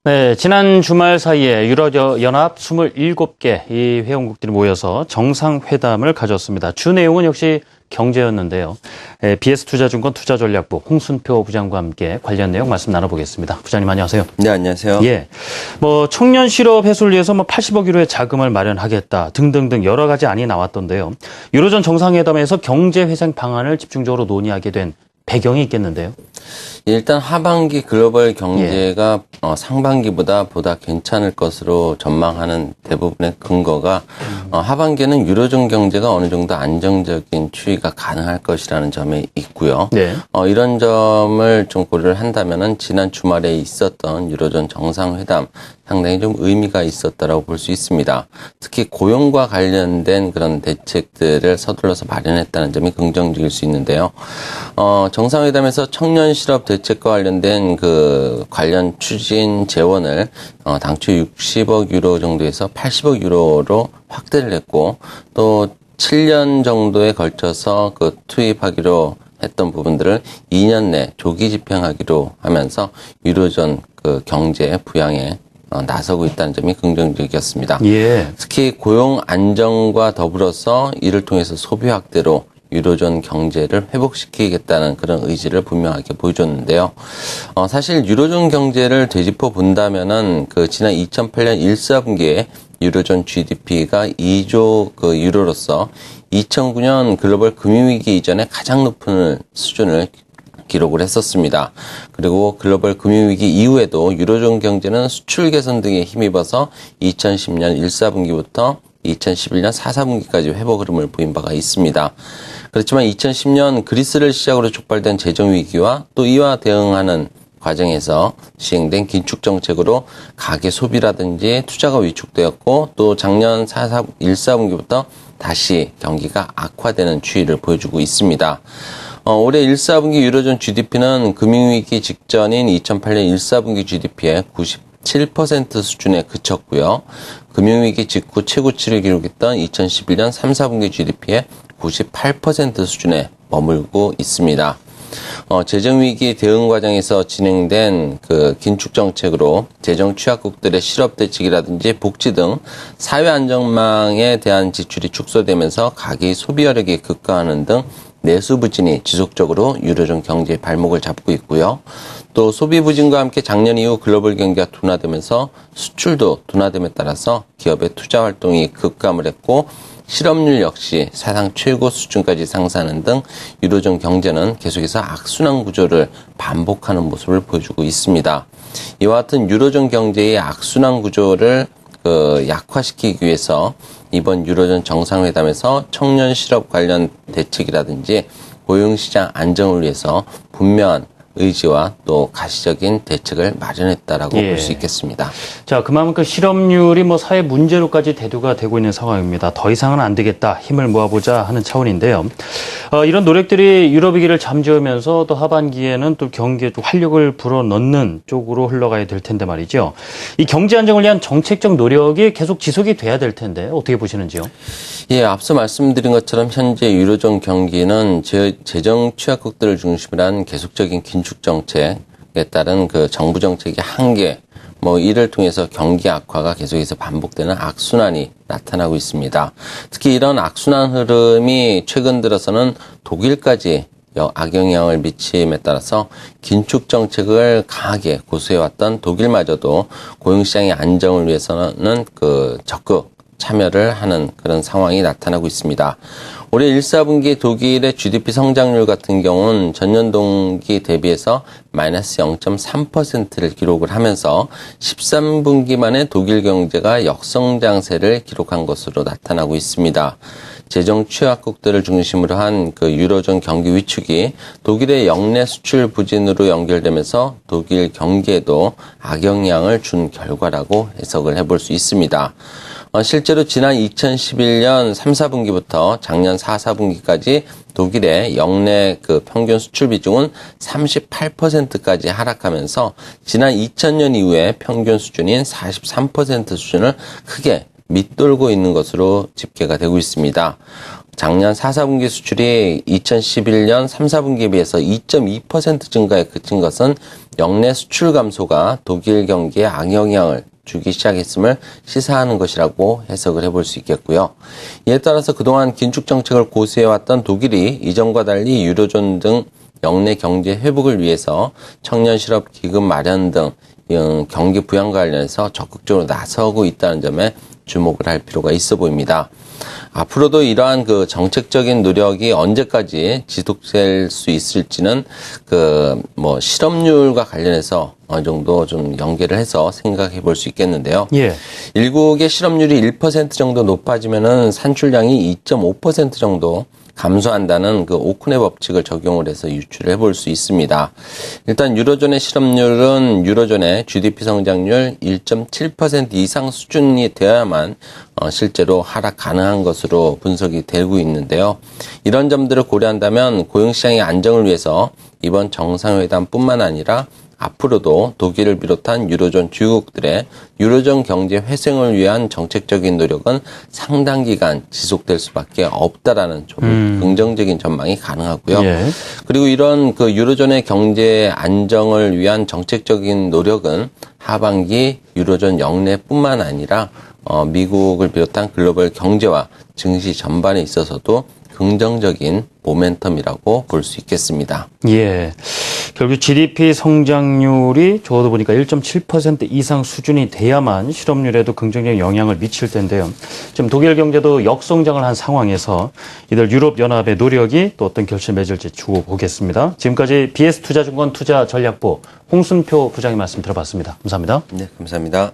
네, 지난 주말 사이에 유럽연합 27개 이 회원국들이 모여서 정상회담을 가졌습니다. 주 내용은 역시 경제였는데요. BS투자증권 투자전략부 홍순표 부장과 함께 관련 내용 말씀 나눠보겠습니다. 부장님 안녕하세요. 네, 안녕하세요. 예, 청년 실업 해소를 위해서 80억 유로의 자금을 마련하겠다 등등등 여러 가지 안이 나왔던데요. 유로존 정상회담에서 경제회생 방안을 집중적으로 논의하게 된 배경이 있겠는데요. 일단 하반기 글로벌 경제가 상반기보다 보다 괜찮을 것으로 전망하는 대부분의 근거가 하반기에는 유로존 경제가 어느 정도 안정적인 추이가 가능할 것이라는 점에 있고요. 네. 이런 점을 좀 고려를 한다면은 지난 주말에 있었던 유로존 정상회담 상당히 좀 의미가 있었다라고 볼 수 있습니다. 특히 고용과 관련된 그런 대책들을 서둘러서 마련했다는 점이 긍정적일 수 있는데요. 정상회담에서 청년 실업 대책과 관련된 그 관련 추진 재원을 당초 60억 유로 정도에서 80억 유로로 확대를 했고 또 7년 정도에 걸쳐서 그 투입하기로 했던 부분들을 2년 내 조기 집행하기로 하면서 유로존 그 경제 부양에 나서고 있다는 점이 긍정적이었습니다. 예. 특히 고용 안정과 더불어서 이를 통해서 소비 확대로 유로존 경제를 회복시키겠다는 그런 의지를 분명하게 보여줬는데요. 사실 유로존 경제를 되짚어 본다면은 그 지난 2008년 1사분기에 유로존 GDP가 2조 그 유로로서 2009년 글로벌 금융위기 이전에 가장 높은 수준을 기록을 했었습니다. 그리고 글로벌 금융위기 이후에도 유로존 경제는 수출 개선 등에 힘입어서 2010년 1사분기부터 2011년 4사분기까지 회복 흐름을 보인 바가 있습니다. 그렇지만 2010년 그리스를 시작으로 촉발된 재정위기와 또 이와 대응하는 과정에서 시행된 긴축 정책으로 가계 소비라든지 투자가 위축되었고 또 작년 1사분기부터 다시 경기가 악화되는 추이를 보여주고 있습니다. 올해 1사분기 유로존 GDP는 금융위기 직전인 2008년 1사분기 GDP의 97% 수준에 그쳤고요. 금융위기 직후 최고치를 기록했던 2011년 3사분기 GDP의 98% 수준에 머물고 있습니다. 재정위기 대응 과정에서 진행된 그 긴축 정책으로 재정 취약국들의 실업 대책이라든지 복지 등 사회 안전망에 대한 지출이 축소되면서 가계의 소비 여력이 급감하는 등 내수 부진이 지속적으로 유로존 경제의 발목을 잡고 있고요. 또 소비 부진과 함께 작년 이후 글로벌 경기가 둔화되면서 수출도 둔화됨에 따라서 기업의 투자 활동이 급감을 했고 실업률 역시 사상 최고 수준까지 상승하는 등 유로존 경제는 계속해서 악순환 구조를 반복하는 모습을 보여주고 있습니다. 이와 같은 유로존 경제의 악순환 구조를 약화시키기 위해서 이번 유로존 정상회담에서 청년 실업 관련 대책이라든지 고용시장 안정을 위해서 분명한 의지와 또 가시적인 대책을 마련했다라고 볼 수 있겠습니다. 자, 그만큼 실업률이 사회 문제로까지 대두가 되고 있는 상황입니다. 더 이상은 안 되겠다. 힘을 모아보자 하는 차원인데요. 이런 노력들이 유럽 위기를 잠재우면서 또 하반기에는 또 경기에 좀 활력을 불어넣는 쪽으로 흘러가야 될 텐데 말이죠. 이 경제 안정을 위한 정책적 노력이 계속 지속이 돼야 될 텐데 어떻게 보시는지요? 예, 앞서 말씀드린 것처럼 현재 유로존 경기는 재정 취약국들을 중심으로 한 계속적인 긴축 정책에 따른 그 정부 정책의 한계, 이를 통해서 경기 악화가 계속해서 반복되는 악순환이 나타나고 있습니다. 특히 이런 악순환 흐름이 최근 들어서는 독일까지 악영향을 미침에 따라서 긴축 정책을 강하게 고수해왔던 독일마저도 고용시장의 안정을 위해서는 적극 참여를 하는 그런 상황이 나타나고 있습니다. 올해 1사분기 독일의 GDP 성장률 같은 경우는 전년 동기 대비해서 마이너스 0.3%를 기록을 하면서 13분기 만에 독일 경제가 역성장세를 기록한 것으로 나타나고 있습니다. 재정 취약국들을 중심으로 한 유로존 경기 위축이 독일의 역내 수출 부진으로 연결되면서 독일 경기에도 악영향을 준 결과라고 해석을 해볼 수 있습니다. 실제로 지난 2011년 3, 4분기부터 작년 4, 4분기까지 독일의 역내 평균 수출 비중은 38%까지 하락하면서 지난 2000년 이후에 평균 수준인 43% 수준을 크게 밑돌고 있는 것으로 집계가 되고 있습니다. 작년 4, 4분기 수출이 2011년 3, 4분기에 비해서 2.2% 증가에 그친 것은 역내 수출 감소가 독일 경기에 악영향을 주기 시작했음을 시사하는 것이라고 해석을 해볼 수 있겠고요. 이에 따라서 그동안 긴축 정책을 고수해왔던 독일이 이전과 달리 유로존 등 역내 경제 회복을 위해서 청년 실업 기금 마련 등 경기 부양과 관련해서 적극적으로 나서고 있다는 점에 주목을 할 필요가 있어 보입니다. 앞으로도 이러한 그 정책적인 노력이 언제까지 지속될 수 있을지는 실업률과 관련해서 어느 정도 좀 연계를 해서 생각해 볼 수 있겠는데요. 예. 일국의 실업률이 1% 정도 높아지면은 산출량이 2.5% 정도 감소한다는 그 오쿤의 법칙을 적용을 해서 유추를 해볼 수 있습니다. 일단 유로존의 실업률은 유로존의 GDP 성장률 1.7% 이상 수준이 되어야만 실제로 하락 가능한 것으로 분석이 되고 있는데요. 이런 점들을 고려한다면 고용시장의 안정을 위해서 이번 정상회담뿐만 아니라 앞으로도 독일을 비롯한 유로존 주요국들의 유로존 경제 회생을 위한 정책적인 노력은 상당 기간 지속될 수밖에 없다라는 좀 긍정적인 전망이 가능하고요. 예. 그리고 이런 그 유로존의 경제 안정을 위한 정책적인 노력은 하반기 유로존 역내뿐만 아니라 미국을 비롯한 글로벌 경제와 증시 전반에 있어서도 긍정적인 모멘텀이라고 볼 수 있겠습니다. 예. 결국 GDP 성장률이 적어도 보니까 1.7% 이상 수준이 돼야만 실업률에도 긍정적인 영향을 미칠 텐데요. 지금 독일 경제도 역성장을 한 상황에서 이들 유럽연합의 노력이 또 어떤 결실을 맺을지 두고 보겠습니다. 지금까지 BS투자증권 투자전략부 홍순표 부장님 말씀 들어봤습니다. 감사합니다. 네, 감사합니다.